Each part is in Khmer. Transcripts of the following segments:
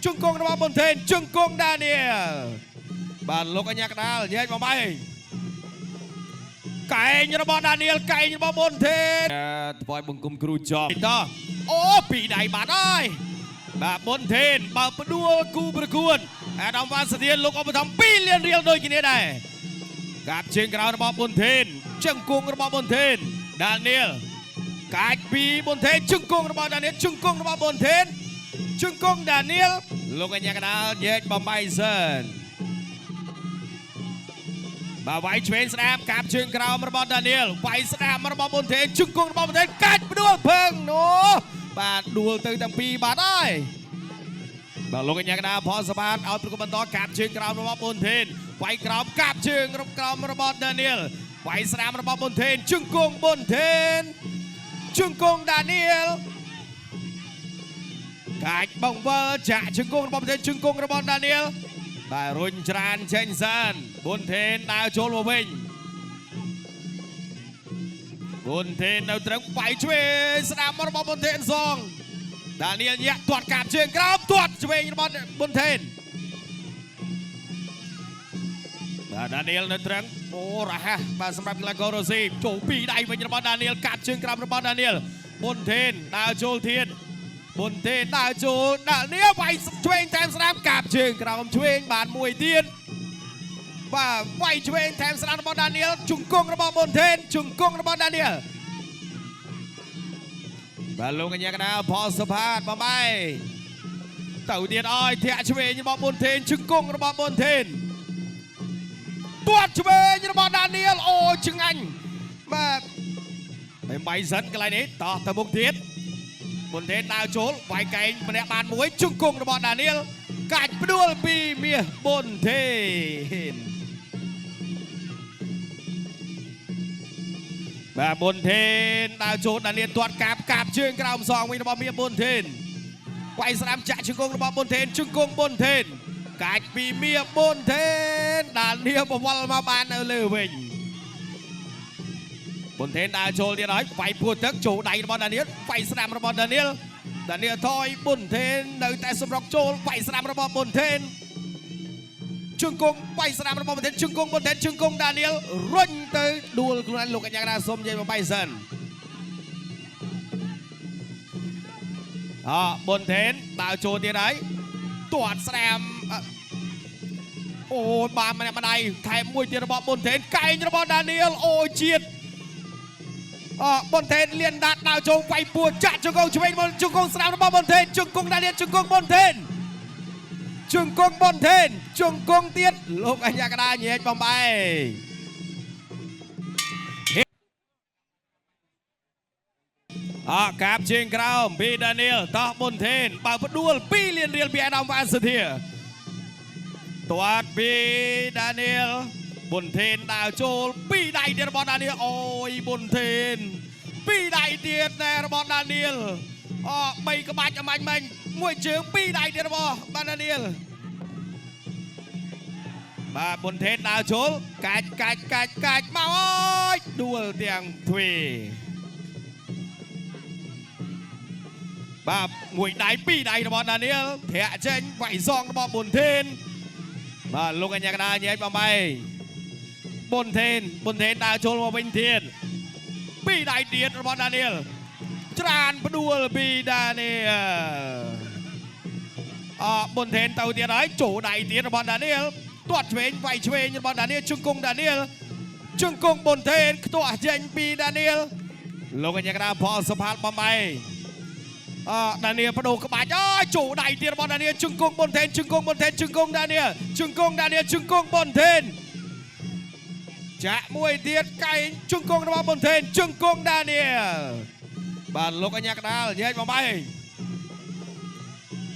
ជង្គង់របស់ប៊ុនថេនជង្គង់ដានីអែលបាទលោកអញ្ញាកដាលញែកមកបែកែងរបស់ដានីអែលកែងរបស់ប៊ុនថេនថ្វាយបង្គំគ្រូចប់តអូពីដៃបាត់ហើយបាទប៊ុនថេនបើផ្ដួលគូប្រកួតអាដាមវ៉ាសាធានលោកឧបត្ថម្ភ2លានរៀលដូចគ្នាដែរកាប់ជើងក្រោយរបស់ប៊ុនថេនជង្គង់របស់ប៊ុនថេនដានីអែលកាច់ពីប៊ុនថេនជង្គង់របស់ដានីអែលជង្គង់របស់ប៊ុនថេនជង្គង់ដានីអែលលោកអញ្ញាកដាលញែកបំបីសិនបាទវាយឆ្វេងស្ដាប់កាប់ជើងក្រោមរបស់ដានីអែលវាយស្ដាប់របស់ប៊ុនថេនជង្គង់របស់ប៊ុនថេនកាច់ផ្ដួលភឹងនោះបាទដួលទៅទាំងពីរបាត់ហើយបាទលោកអញ្ញាកដាលផលសបាតឲ្យប្រកបបន្តកាប់ជើងក្រោមរបស់ប៊ុនថេនវាយក្រោមកាប់ជើងក្រោមរបស់ដានីអែលវាយស្ដាប់របស់ប៊ុនថេនជង្គង់ប៊ុនថេនជង្គង់ដានីអែលកាច់បងវើចាក់ជង្គង់របស់ប៊ុនថេនជង្គង់របស់ដានីអែលបាទរុញច្រានចេញសានប៊ុនថេនដើរចូលមកវិញប៊ុនថេននៅត្រឹងវាយឆ្វេងស្ដាប់របស់ប៊ុនថេនសងដានីអែលញាក់ទាត់កាប់ជើងក្រោមទាត់ឆ្វេងរបស់ប៊ុនថេនបាទដានីអែលនៅត្រឹងអូរហ័សបាទសម្រាប់កីឡាកររ៉ូស៊ីចូលពីដៃវិញរបស់ដានីអែលកាប់ជើងក្រោមរបស់ដានីអែលប៊ុនថេនដើរចូលធៀនប៊ុនថេនដើរចូលដានីអែលវាយឆ្វេងតាមស្ដាប់កាប់ជើងក្រោមឆ្វេងបានមួយទៀតបាទវាយឆ្វេងតាមស្ដាប់របស់ដានីអែលជង្គង់របស់ប៊ុនថេនជង្គង់របស់ដានីអែលបាទលោកកញ្ញាកណ្ដាលផលសុផាតបំបីទៅទៀតអើយធាក់ឆ្វេងរបស់ប៊ុនថេនជង្គង់របស់ប៊ុនថេនទាត់ឆ្វេងរបស់ដានីអែលអូឆ្ងាញ់បាទហើយបៃសិនកន្លែងនេះតោះទៅមុខទៀតប៊ុនថេនដើរចូលវាយកែងម្នាក់បានមួយជង្គង់របស់ដានីអែលកាច់ផ្ដួលពីមាសប៊ុនថេនបាទប៊ុនថេនដើរចូលដានីអែលទាត់កាប់ជើងក្រោមសងវិញរបស់មាសប៊ុនថេនវាយស្ដាំចាក់ជង្គង់របស់ប៊ុនថេនជង្គង់ប៊ុនថេនកាច់ពីមាសប៊ុនថេនដានីអែលបវល់មកបាននៅលើវិញប៊ុនថេនដើរចូលទៀតហើយវាយពោះទឹកចូលដៃរបស់ដានីអែលវាយស្ដាំរបស់ដានីអែលថយប៊ុនថេននៅតែសម្រុកចូលវាយស្ដាំរបស់ប៊ុនថេនជង្គង់វាយស្ដាំរបស់ប៊ុនថេនជង្គង់ប៊ុនថេនជង្គង់ដានីអែលរុញទៅដួលខ្លួនលោកកញ្ញាកណ្ដាលសុំនិយាយមកបាយសិនប៊ុនថេនដើរចូលទៀតហើយទាត់ស្ដាំអូបានម្នាក់ម្ដាយថែមមួយទៀតរបស់ប៊ុនថេនកែងរបស់ដានីអែលអូជាតិប៊ុនថេនលៀនដាត់ដើរចូលវាយពួរចាក់ជង្គង់ឆ្វេងមកជង្គង់ស្ដាំរបស់ប៊ុនថេនជង្គង់ដានីអែលជង្គង់ប៊ុនថេនជង្គង់ប៊ុនថេនជង្គង់ទៀតលោកអញ្ញាកណ្ដាលញែកបំបីកាប់ជើងក្រោមពីដានីអែលតោះប៊ុនថេនបើផ្ដួល2លានរៀលពីអាដាមវ៉ានសាធាទាត់ពីដានីអែលប៊ុនថេនដើរចូលពីដៃទៀតរបស់ដានីអែលអូយប៊ុនថេនពីដៃទៀតដែររបស់ដានីអែល3ក្បាច់អមាញ់មិញមួយជើងពីដៃទៀតរបស់បាទដានីអែលបាទប៊ុនថេនដើរចូលកាច់មកអើយដួលទាំងទ្វេបាទមួយដៃពីរដៃរបស់ដានីអែលធាក់ចេញវាយសងរបស់ប៊ុនថេនបាទលោកអញ្ញាកណ្ដាលញែកបំបីប៊ុនថេនដើរចូលមកវិញទៀតពីរដៃទៀតរបស់ដានីអែលច្រានផ្ដួលពីដានីអែលប៊ុនថេនទៅទៀតហើយចូលដៃទៀតរបស់ដានីអែលទាត់ឆ្វេងវាយឆ្វេងរបស់ដានីអែលជង្គង់ដានីអែលជង្គង់ប៊ុនថេនខ្ទាស់ចេញពីដានីអែលលោកអញ្ញាកណ្ដាលផលសុផាតបំបីដានីអែលបដូរក្បាច់ចូលដៃទៀតរបស់ដានីអែលជង្គង់ប៊ុនថេនជង្គង់ប៊ុនថេនជង្គង់ដានីអែលជង្គង់ដានីអែលជង្គង់ប៊ុនថេនចាក់មួយទៀតកែងជង្គង់របស់ប៊ុនថេនជង្គង់ដានីអែលបាទលោកអញ្ញាកណ្ដាលញែកបំបី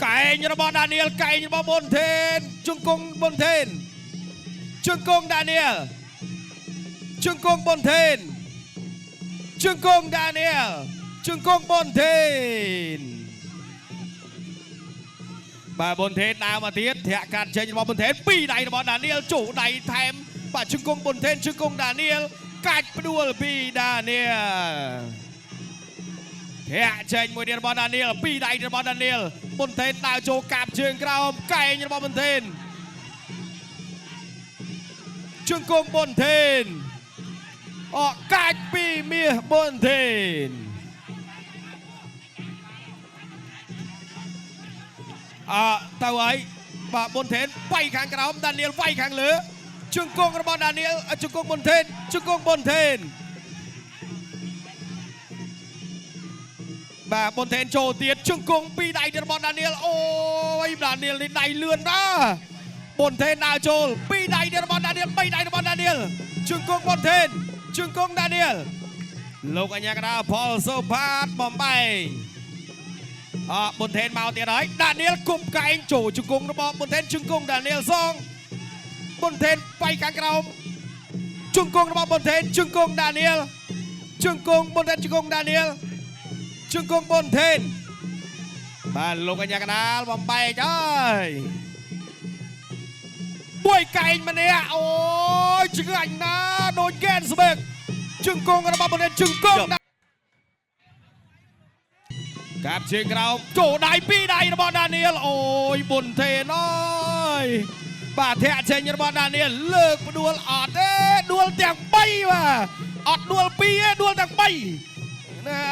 កែងរបស់ដានីអែលកែងរបស់ប៊ុនថេនជង្គង់ប៊ុនថេនជង្គង់ដានីអែលជង្គង់ប៊ុនថេនជង្គង់ដានីអែលជង្គង់ប៊ុនថេនបាទប៊ុនថេនដើរមកទៀតធាក់កាត់ចេញរបស់ប៊ុនថេនពីរដៃរបស់ដានីអែលចូលដៃថែមបាទជង្គង់ប៊ុនថេនជង្គង់ដានីអែលកាច់ផ្ដួលពីដានីអែលធាក់ចេញមួយទៀតរបស់ដានីអែលពីរដៃរបស់ដានីអែល បុនថេនដើរចូលកាប់ជើងក្រោមកែងរបស់បុនថេនជង្គង់បុនថេនកាច់ពីមាសបុនថេនទៅហើយបាទបុនថេនវាយខាងក្រោមដានីលវាយខាងលើជង្គង់របស់ដានីលជង្គង់បុនថេនជង្គង់បុនថេនបាទបុនថេនចូលទៀតជង្គង់ពីដៃរបស់ដានីលអូយដានីលនេះដៃលឿនណាស់បុនថេនដើរចូលពីដៃរបស់ដានីល3ដៃរបស់ដានីលជង្គង់បុនថេនជង្គង់ដានីលលោកអញ្ញាកណ្ដាលផលសូផាតបំបែងបុនថេនមកទៀតហើយដានីលគប់កែងចូលជង្គង់របស់បុនថេនជង្គង់ដានីលសងបុនថេនវាយខាងក្រោមជង្គង់របស់បុនថេនជង្គង់ដានីលជង្គង់បុនថេនជង្គង់ដានីលជង្គង់បុនថេនបាទលោកអញ្ញាកណ្ដាលបំបែកហើយបុយកែងម្នាក់អូយឆ្ងាញ់ណាស់ដូចកែនស្បេកជង្គង់របស់បុនថេនជង្គង់កាប់ជើងក្រោមចូលដៃពីដៃរបស់ដានីលអូយបុនថេនអើយបាទធាក់ចេញរបស់ដានីលលើកផ្ដួលអត់ទេដួលទាំង3បាទអត់ដួល2ទេដួលទាំង3ណែ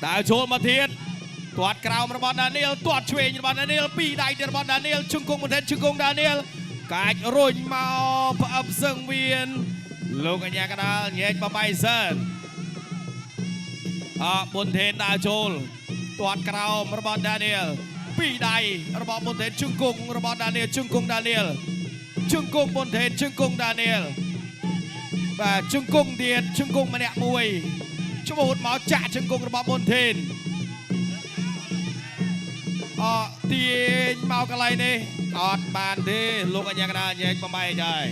ដើរចូលមកទៀតទាត់ក្រោមរបស់ដានីលទាត់ឆ្វេងរបស់ដានីលពីដៃរបស់ដានីលជង្គង់បុនថេនជង្គង់ដានីលកាច់រុញមកផ្អឹបសឹងវៀនលោកអញ្ញាកណ្ដាលញែកបបៃសិនបុនថេនដើរចូលទាត់ក្រោមរបស់ដានីលពីដៃរបស់បុនថេនជង្គង់របស់ដានីលជង្គង់ដានីលជង្គង់បុនថេនជង្គង់ដានីលបាទជង្គង់ទៀតជង្គង់ម្នាក់មួយច្បូតមកចាក់ជង្គង់របស់បុនថេនទាញមកកន្លែងនេះអត់បានទេលោកអញ្ញាកណ្ដាលញែកបំបែកហើយ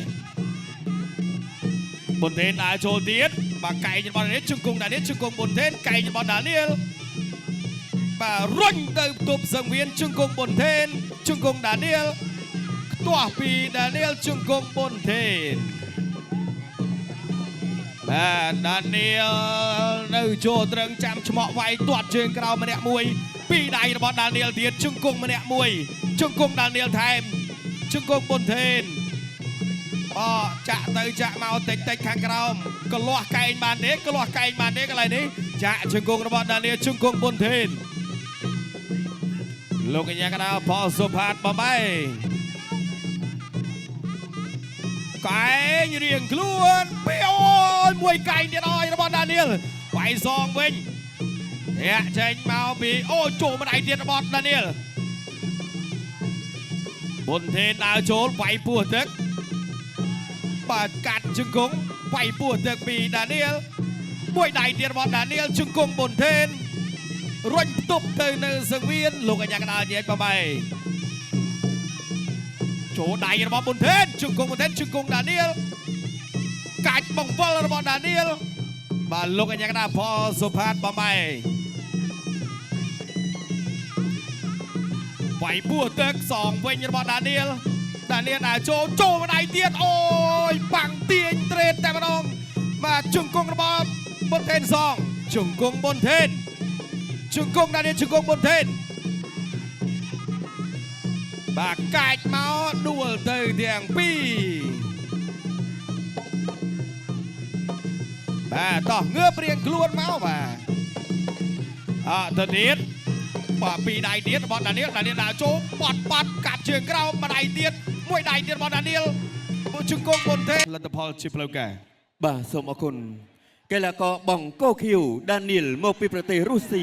បុនថេនដើរចូលទៀតបាទកែងរបស់ដានីលជង្គង់ដានីលជង្គង់បុនថេនកែងរបស់ដានីលបាទរុញទៅទប់សង្វៀនជង្គង់បុនថេនជង្គង់ដានីលខ្ទាស់ពីដានីលជង្គង់បុនថេនបាទដានីលនៅចូលត្រឹងចាំឆ្មក់វាយទាត់ជើងក្រោមម្នាក់មួយពីដៃរបស់ដានីលទៀតជង្គង់ម្នាក់មួយជង្គង់ដានីលថែមជង្គង់បុនថេនចាក់ទៅចាក់មកតិចខាងក្រោមកលាស់កែងបានទេកន្លែងនេះចាក់ជង្គង់របស់ដានីលជង្គង់បុនថេនលោកកញ្ញាកណ្ដាលផលសុផាតបបែកែងរៀងខ្លួនពីអូយមួយកែងទៀតអើយរបស់ដានីលវាយសងវិញធាក់ចេញមកពីអូចូលម្ដាយទៀតរបស់ដានីលបុនថេនដើរចូលវាយពោះទឹកបាទកាត់ជង្គង់វាយពោះទឹកពីដានីលមួយដៃទៀតរបស់ដានីលជង្គង់បុនថេនរុញផ្ទប់ទៅនៅសង្វៀនលោកអញ្ញាកណ្ដាលញែកបបែចូលដៃរបស់បុនថេនជង្គង់បុនថេនជង្គង់ដានីលកាច់បង្វិលរបស់ដានីលបាទលោកអញ្ញាកណ្ដាលផលសុផាតបបែវាយពោះទឹកសងវិញរបស់ដានីលដើរចូលម្ដាយទៀតអូយបាំងទាញត្រេតតែម្ដងបាទជង្គង់របស់បុនថេនសងជង្គង់បុនថេនជង្គង់ដានីលជង្គង់បុនថេនបាទកាច់មកដួលទៅទាំងពីរបាទតោះងើបរៀងខ្លួនមកបាទទៅទៀតបាទពីដៃទៀតរបស់ដានីលដើរចូលបាត់កាប់ជើងក្រោមម្ដាយទៀតមួយដៃទៀតរបស់ដានីលជង្គង់បុនថេនលទ្ធផលជាផ្លូវការបាទសូមអរគុណកីឡាករបង់កូឃីវដានីលមកពីប្រទេសរុស្ស៊ី